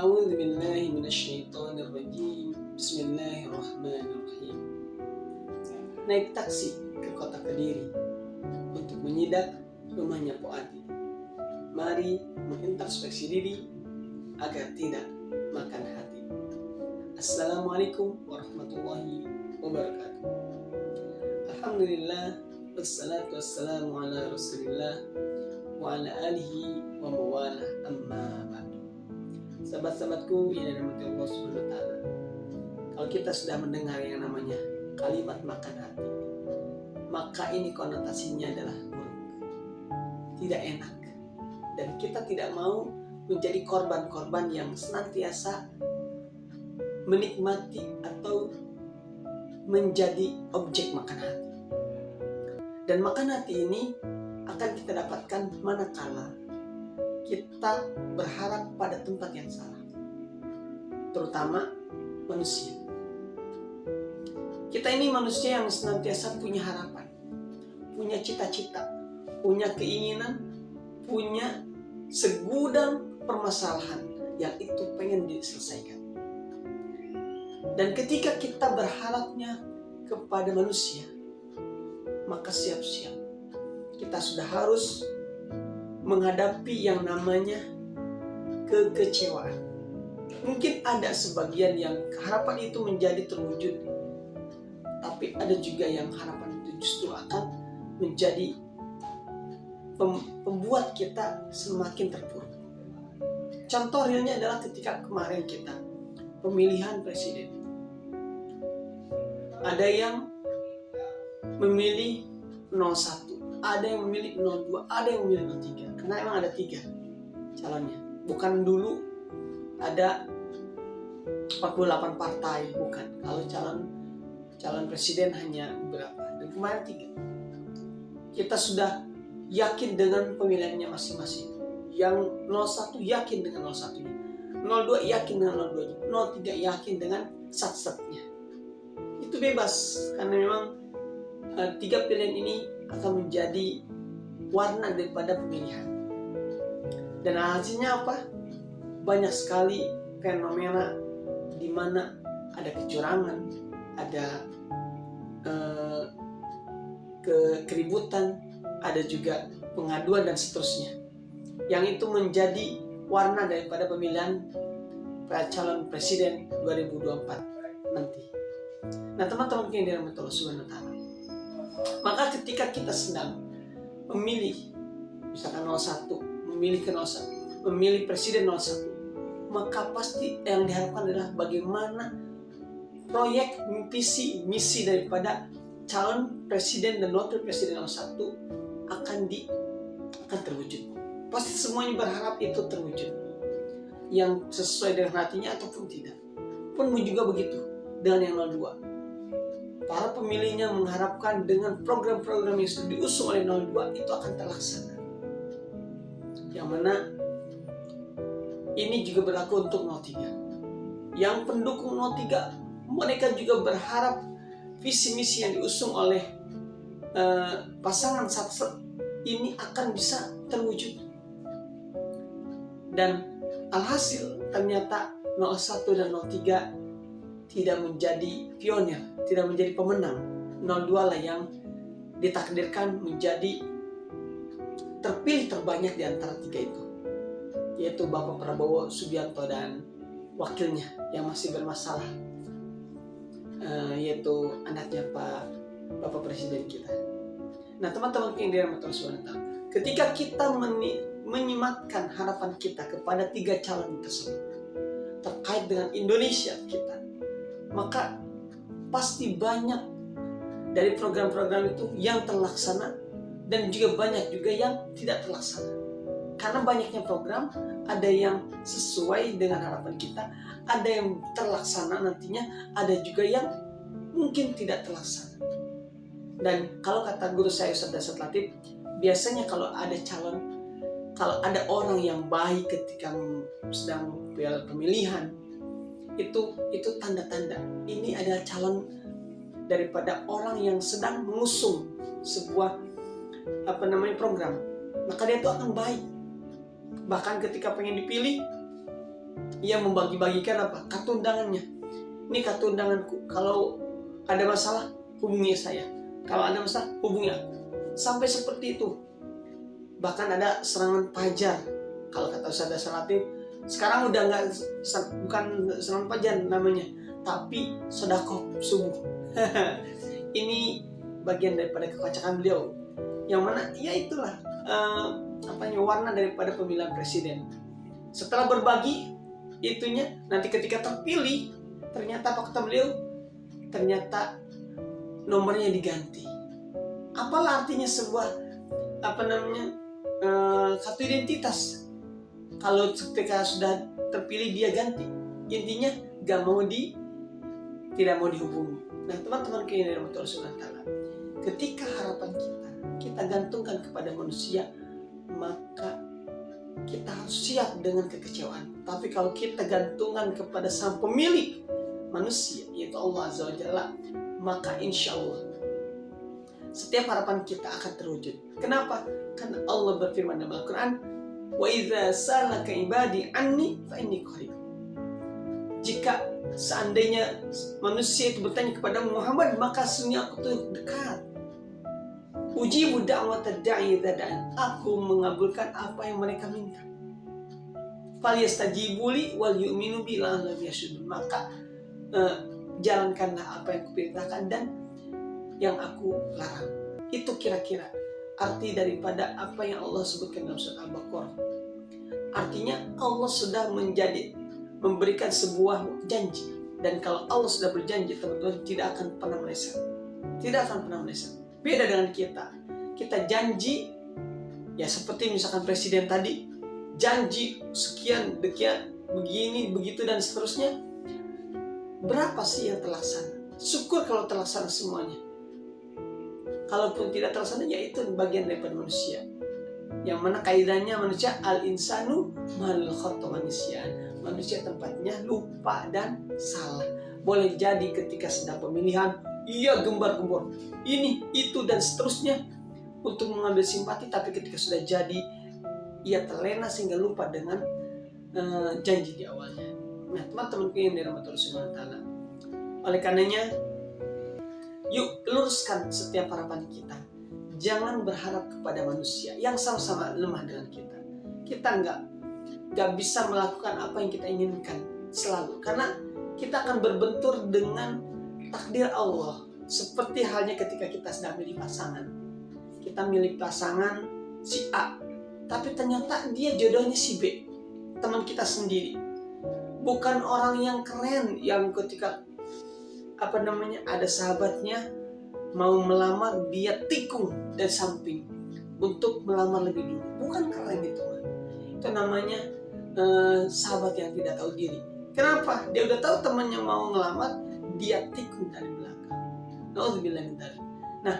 A'udzu billahi minasyaitonir rajim. Bismillahirrahmanirrahim. Naik taksi ke kota Kediri untuk menyidak rumahnya Po Adi. Mari mengintrospeksi diri agar tidak makan hati. Assalamualaikum warahmatullahi wabarakatuh. Alhamdulillah, wassalatu wassalamu ala rasulillah wa ala alihi wa mawalah, amma ba'du. Sahabat-sahabatku yang dirahmati Allah Subhanahu wa taala. Kalau kita sudah mendengar yang namanya kalimat makan hati, maka ini konotasinya adalah buruk, tidak enak, dan kita tidak mau menjadi korban-korban yang senantiasa menikmati atau menjadi objek makan hati. Dan makan hati ini akan kita dapatkan manakala kita berharap pada tempat yang salah, terutama manusia. Kita ini manusia yang senantiasa punya harapan, punya cita-cita, punya keinginan, punya segudang permasalahan yang itu pengen diselesaikan. Dan ketika kita berharapnya kepada manusia, maka siap-siap kita sudah harus menghadapi yang namanya kekecewaan. Mungkin ada sebagian yang harapan itu menjadi terwujud, tapi ada juga yang harapan itu justru akan menjadi pembuat kita semakin terpuruk. Contoh realnya adalah ketika kemarin kita pemilihan presiden. Ada yang memilih 01, ada yang memilih 02, ada yang memilih 03. Karena emang ada 3 calonnya. Bukan dulu ada 48 partai, bukan. Kalau calon presiden hanya beberapa. Dan kemarin 3. Kita sudah yakin dengan pemilihannya masing-masing. Yang 01 yakin dengan 01-nya. 02 yakin dengan 02-nya. 03 yakin dengan sat-satnya. Itu bebas, karena memang 3 pilihan ini akan menjadi warna daripada pemilihan. Dan hasilnya apa? Banyak sekali fenomena di mana ada kecurangan, ada keributan, ada juga pengaduan dan seterusnya. Yang itu menjadi warna daripada pemilihan calon presiden 2024 nanti. Nah, teman-teman yang dirahmati Allah Subhanahu wa taala. Maka ketika kita sedang memilih misalkan 01, memilih ke 01, memilih presiden 01, maka pasti yang diharapkan adalah bagaimana proyek, visi, misi daripada calon presiden dan wakil presiden 01 akan terwujud. Pasti semuanya berharap itu terwujud, yang sesuai dengan hatinya ataupun tidak. Pun juga begitu dengan yang 02. Para pemilihnya mengharapkan dengan program-program yang sudah diusung oleh 02 itu akan terlaksana. Yang mana ini juga berlaku untuk 03. Yang pendukung 03, mereka juga berharap visi misi yang diusung oleh pasangan sat-sat ini akan bisa terwujud. Dan alhasil ternyata 01 dan 03 tidak menjadi pionir, tidak menjadi pemenang. 02 lah yang ditakdirkan menjadi terpilih terbanyak di antara 3 itu, yaitu Bapak Prabowo Subianto dan wakilnya yang masih bermasalah, yaitu anaknya Bapak Presiden kita. Nah, teman-teman yang dirahmati Allah Subhanahu wa taala, ketika kita menyematkan harapan kita kepada 3 calon tersebut terkait dengan Indonesia kita, maka pasti banyak dari program-program itu yang terlaksana dan juga banyak juga yang tidak terlaksana. Karena banyaknya program, ada yang sesuai dengan harapan kita, ada yang terlaksana nantinya, ada juga yang mungkin tidak terlaksana. Dan kalau kata guru saya Ustaz Dasat Latif, biasanya kalau ada orang yang baik ketika sedang pemilihan, itu tanda-tanda ini adalah calon daripada orang yang sedang mengusung sebuah program, maka dia itu akan baik. Bahkan ketika pengen dipilih, Ia membagi-bagikan apa? Kartu undangannya. Ini kartu undanganku. Kalau ada masalah, hubungi saya. Kalau ada masalah, hubungi aku. Sampai seperti itu. Bahkan ada serangan fajar. Kalau kata Ustaz Salatin, sekarang udah nggak, bukan serangan fajar namanya, tapi sedekah subuh. Ini bagian daripada kekocakan beliau. Yang mana, ya itulah warna daripada pemilihan presiden. Setelah berbagi itunya, nanti ketika terpilih, ternyata apa kata beliau? Ternyata nomornya diganti. Apalah artinya sebuah kartu identitas? Kalau ketika sudah terpilih dia ganti, intinya tidak mau dihubungi. Nah, teman-teman yang dirahmati Allah Subhanahu wa Ta'ala, ketika harapan kita gantungkan kepada manusia, maka kita harus siap dengan kekecewaan. Tapi kalau kita gantungkan kepada sang pemilik manusia, yaitu Allah Azza wa Jalla, maka insya Allah setiap harapan kita akan terwujud. Kenapa? Karena Allah berfirman dalam Al-Quran, wa idza salaka ibadi anni fa inni qarib. Jika seandainya manusia itu bertanya kepada Muhammad, maka sesungguhnya aku tuh dekat. Ujibu da'watad da'i idza da'an. Aku mengabulkan apa yang mereka minta. Falyastajibuli wal yu'minu bi la'allahum yarshudun. Maka jalankanlah apa yang kuperintahkan dan yang aku larang. Itu kira-kira arti daripada apa yang Allah sebutkan dalam surat Al-Baqarah. Artinya Allah sudah memberikan sebuah janji, dan kalau Allah sudah berjanji, teman-teman, tidak akan pernah meleset. Tidak akan pernah meleset. Beda dengan kita janji, ya seperti misalkan presiden tadi janji sekian dekian begini begitu dan seterusnya. Berapa sih yang terlaksana? Syukur kalau terlaksana semuanya. Kalaupun tidak terlaksana, ya itu bagian daripada manusia. Yang mana kaidahnya manusia al-insanu malul khata wa nisyan. Manusia tempatnya lupa dan salah. Boleh jadi ketika sedang pemilihan, ia gembar-gembor ini, itu dan seterusnya untuk mengambil simpati, tapi ketika sudah jadi, ia terlena sehingga lupa dengan janji di awalnya. Nah, teman-teman yang dirahmati Allah Subhanahu wa Ta'ala, oleh karenanya, yuk luruskan setiap harapan kita. Jangan berharap kepada manusia yang sama-sama lemah dengan kita. Kita nggak bisa melakukan apa yang kita inginkan selalu, karena kita akan berbentur dengan takdir Allah. Seperti halnya ketika kita sedang milih pasangan. Kita milih pasangan si A, tapi ternyata dia jodohnya si B, teman kita sendiri. Bukan orang yang keren, yang ketika ada sahabatnya mau melamar, dia tikung dari samping untuk melamar lebih dulu. Bukan keren itu, itu namanya sahabat yang tidak tahu diri. Kenapa? Dia udah tahu temannya mau ngelamar, dia tikung dari belakang. Nauzubillah min dzalik. Nah,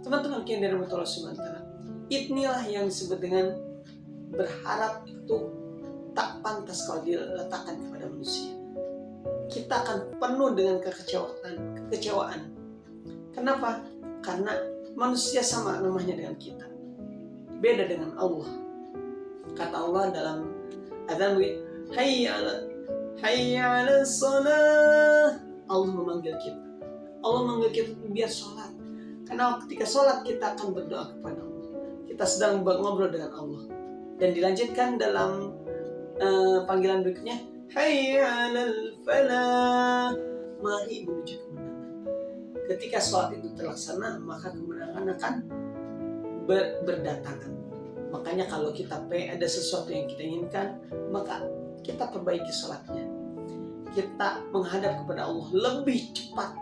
teman-teman yang dirahmati Allah Subhanahu wa Ta'ala, inilah yang disebut dengan berharap itu tak pantas kalau diletakkan kepada manusia. Kita akan penuh dengan kekecewaan. Kenapa? Karena manusia sama lemahnya dengan kita. Beda dengan Allah. Kata Allah dalam azan, hayya 'alas shalah. Allah memanggil kita. Allah memanggil kita biar sholat. Karena ketika sholat kita akan berdoa kepada Allah. Kita sedang ngobrol dengan Allah. Dan dilanjutkan dalam panggilan berikutnya, hayya 'alal falah. Mari menuju kemenangan. Ketika sholat itu terlaksana, maka kemenangan akan berdatangan. Makanya kalau kita ada sesuatu yang kita inginkan, maka kita perbaiki sholatnya. Kita menghadap kepada Allah lebih cepat.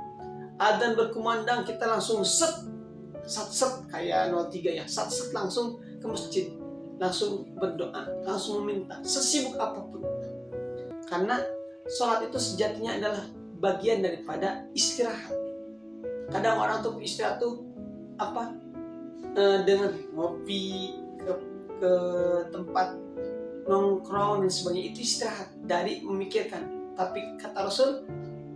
Adzan berkumandang, kita langsung set kayak 03 ya, set langsung ke masjid, langsung berdoa, langsung meminta, sesibuk apapun. Karena sholat itu sejatinya adalah bagian daripada istirahat. Kadang orang tuh istirahat tuh dengan ngopi ke tempat nongkrong dan sebagainya, itu istirahat dari memikirkan. Tapi kata Rasul,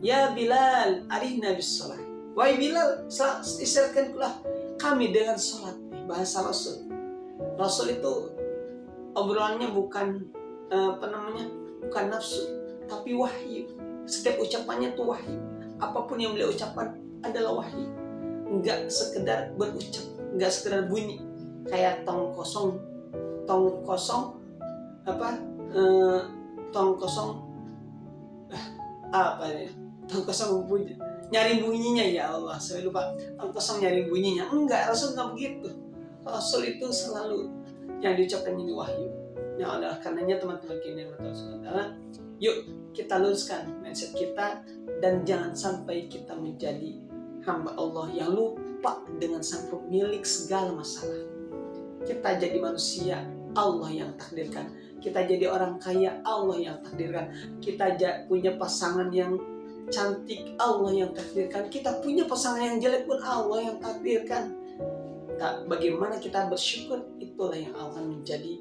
ya Bilal, arihna bis sholat. Wahai Bilal, istirahatkanlah kami dengan sholat. Bahasa Rasul. Rasul itu obrolannya bukan bukan nafsu, tapi wahyu. Setiap ucapannya itu wahyu. Apapun yang beliau ucapkan adalah wahyu. Enggak sekedar berucap, enggak sekedar bunyi. Kayak tong kosong apa? Tong kosong apa ya? Tong kosong bunyi, nyari bunyinya, ya Allah, saya lupa. Tong kosong nyari bunyinya. Enggak, Rasul enggak begitu. Rasul itu selalu yang diucapkan ini wahyu. Nah, oleh karenanya teman-teman kini Allah, yuk kita luruskan mindset kita dan jangan sampai kita menjadi hamba Allah yang lupa dengan sang pemilik segala masalah. Kita jadi manusia, Allah yang takdirkan. Kita jadi orang kaya, Allah yang takdirkan. Kita punya pasangan yang cantik, Allah yang takdirkan. Kita punya pasangan yang jelek pun Allah yang takdirkan. Bagaimana kita bersyukur, itulah yang akan menjadi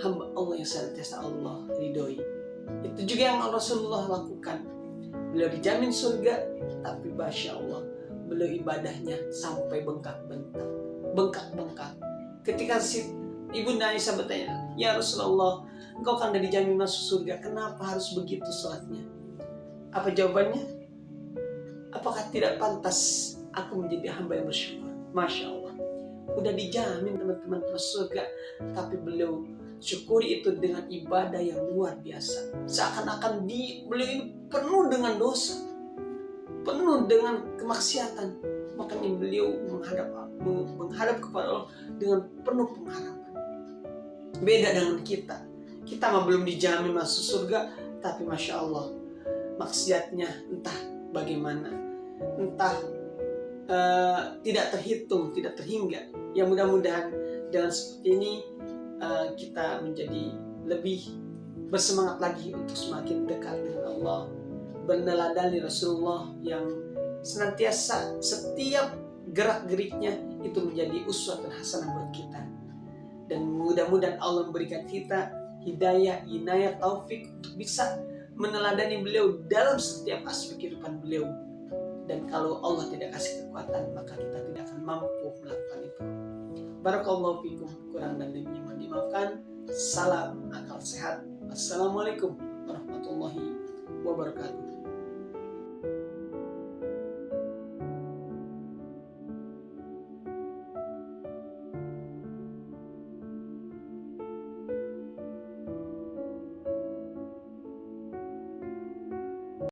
hamba Allah yang senantiasa Allah ridhoi. Itu juga yang Rasulullah lakukan. Beliau dijamin surga, tapi Masya Allah, beliau ibadahnya sampai bengkak-bengkak. Ketika si Ibunda Aisyah bertanya, ya Rasulullah, engkau kan udah dijamin masuk surga, kenapa harus begitu sholatnya? Apa jawabannya? Apakah tidak pantas aku menjadi hamba yang bersyukur? Masya Allah, udah dijamin teman-teman masuk surga, tapi beliau syukuri itu dengan ibadah yang luar biasa. Seakan-akan beliau ini penuh dengan dosa, penuh dengan kemaksiatan. Makanya beliau menghadap kepada Allah dengan penuh pengharapan. Beda dengan kita. Kita mah belum dijamin masuk surga, tapi Masya Allah, maksiatnya entah bagaimana, entah tidak terhitung, tidak terhingga. Ya mudah-mudahan dengan seperti ini kita menjadi lebih bersemangat lagi untuk semakin dekat dengan Allah, meneladani Rasulullah yang senantiasa setiap gerak-geriknya itu menjadi uswatun hasanah buat kita. Dan mudah-mudahan Allah memberikan kita hidayah, inayah, taufik untuk bisa meneladani beliau dalam setiap aspek kehidupan beliau. Dan kalau Allah tidak kasih kekuatan, maka kita tidak akan mampu melakukan itu. Barakallahu fikum, kurang dan lebihnya mohon dimaafkan. Salam akal sehat. Assalamualaikum warahmatullahi wabarakatuh.